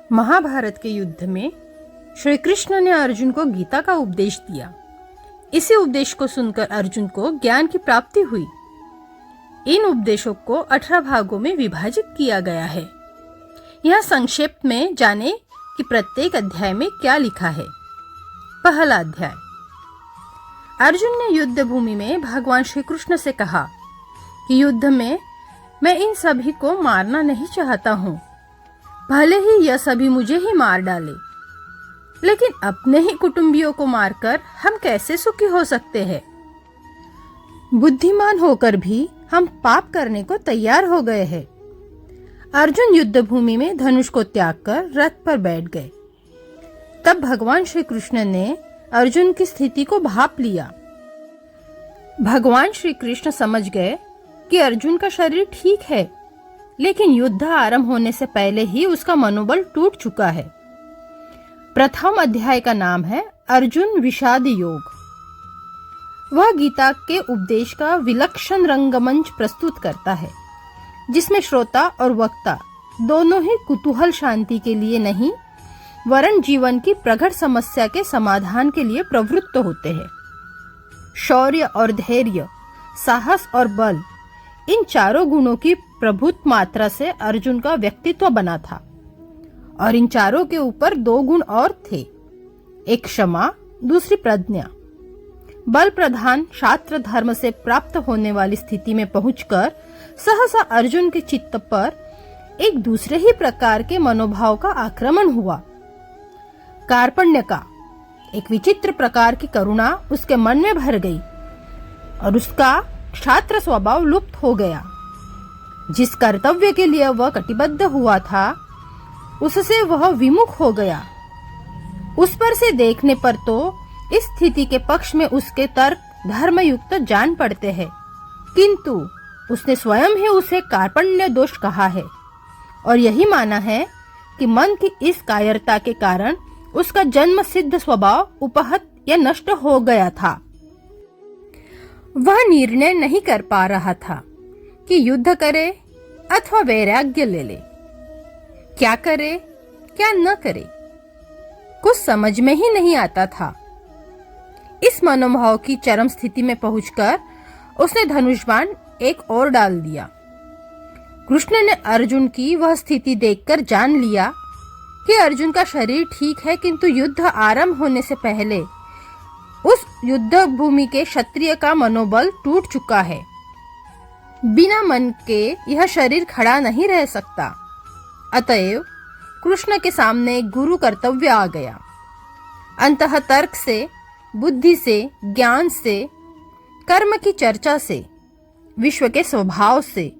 महाभारत के युद्ध में श्री कृष्ण ने अर्जुन को गीता का उपदेश दिया। इसी उपदेश को सुनकर अर्जुन को ज्ञान की प्राप्ति हुई। इन उपदेशों को 18 भागों में विभाजित किया गया है। यह संक्षेप में जाने कि प्रत्येक अध्याय में क्या लिखा है। पहला अध्याय। अर्जुन ने युद्ध भूमि में भगवान श्री कृष्ण से कहा कि युद्ध में मैं इन सभी को मारना नहीं चाहता हूँ, भले ही यह सभी मुझे ही मार डाले, लेकिन अपने ही कुटुंबियों को मारकर हम कैसे सुखी हो सकते हैं। बुद्धिमान होकर भी हम पाप करने को तैयार हो गए हैं। अर्जुन युद्ध भूमि में धनुष को त्याग कर रथ पर बैठ गए। तब भगवान श्री कृष्ण ने अर्जुन की स्थिति को भांप लिया। भगवान श्री कृष्ण समझ गए कि अर्जुन का शरीर ठीक है, लेकिन युद्ध आरंभ होने से पहले ही उसका मनोबल टूट चुका है। प्रथम अध्याय का नाम है अर्जुन विषाद योग। वह गीता के उपदेश का विलक्षण रंगमंच प्रस्तुत करता है, जिसमें श्रोता और वक्ता दोनों ही कुतूहल शांति के लिए नहीं, वरन जीवन की प्रगट समस्या के समाधान के लिए प्रवृत्त होते हैं। शौर्य और धैर्य, साहस और बल, इन चारों गुणों की प्रभुत मात्रा से अर्जुन का व्यक्तित्व बना था। और इन चारों के ऊपर 2 गुण और थे, एक क्षमा, दूसरी प्रज्ञा। बल प्रधान शास्त्र धर्म से प्राप्त होने वाली स्थिति में पहुंचकर सहसा अर्जुन के चित्त पर एक दूसरे ही प्रकार के मनोभाव का आक्रमण हुआ। कार्पण्य का एक विचित्र प्रकार की करुणा उसके मन में भर गई और उसका क्षात्र स्वभाव लुप्त हो गया। जिस कर्तव्य के लिए वह कटिबद्ध हुआ था, उससे वह विमुख हो गया। उस पर से देखने पर तो इस स्थिति के पक्ष में उसके तर्क धर्मयुक्त जान पड़ते हैं, किंतु उसने स्वयं ही उसे कार्पण्य दोष कहा है और यही माना है कि मन की इस कायरता के कारण उसका जन्म सिद्ध स्वभाव उपहत या नष्ट हो गया था। वह निर्णय नहीं कर पा रहा था कि युद्ध करे अथवा वैराग्य ले ले, क्या करे क्या न करे, कुछ समझ में ही नहीं आता था। इस मनोभाव की चरम स्थिति में पहुंचकर उसने धनुष बाण एक और डाल दिया। कृष्ण ने अर्जुन की वह स्थिति देखकर जान लिया कि अर्जुन का शरीर ठीक है, किंतु युद्ध आरंभ होने से पहले उस युद्ध भूमि के क्षत्रिय का मनोबल टूट चुका है। बिना मन के यह शरीर खड़ा नहीं रह सकता। अतएव कृष्ण के सामने गुरु कर्तव्य आ गया। अंतः तर्क से, बुद्धि से, ज्ञान से, कर्म की चर्चा से, विश्व के स्वभाव से,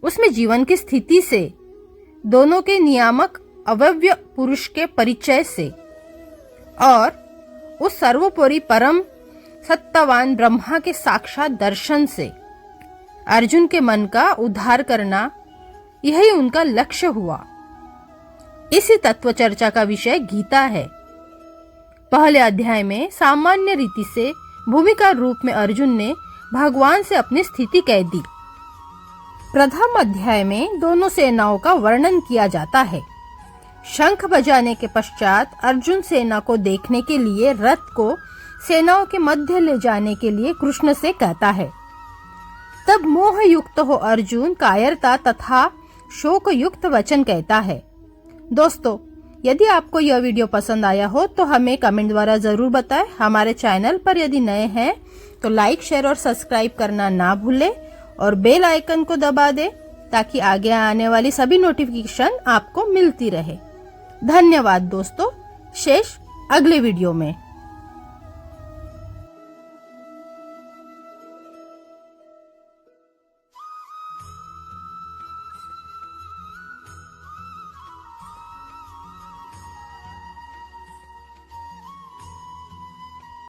उसमें जीवन की स्थिति से, दोनों के नियामक अवयव पुरुष के परिचय से और उस सर्वोपरि परम सत्तावान ब्रह्मा के साक्षात दर्शन से अर्जुन के मन का उद्धार करना, यही उनका लक्ष्य हुआ। इसी तत्व चर्चा का विषय गीता है। पहले अध्याय में सामान्य रीति से भूमिका रूप में अर्जुन ने भगवान से अपनी स्थिति कह दी। प्रथम अध्याय में दोनों सेनाओं का वर्णन किया जाता है। शंख बजाने के पश्चात अर्जुन सेना को देखने के लिए रथ को सेनाओं के मध्य ले जाने के लिए कृष्ण से कहता है। तब मोह युक्त हो अर्जुन कायरता तथा शोक युक्त वचन कहता है। दोस्तों, यदि आपको यह वीडियो पसंद आया हो तो हमें कमेंट द्वारा जरूर बताएं। हमारे चैनल पर यदि नए हैं तो लाइक, शेयर और सब्सक्राइब करना ना भूलें और बेल आइकन को दबा दें ताकि आगे आने वाली सभी नोटिफिकेशन आपको मिलती रहे। धन्यवाद दोस्तों। शेष अगले वीडियो में।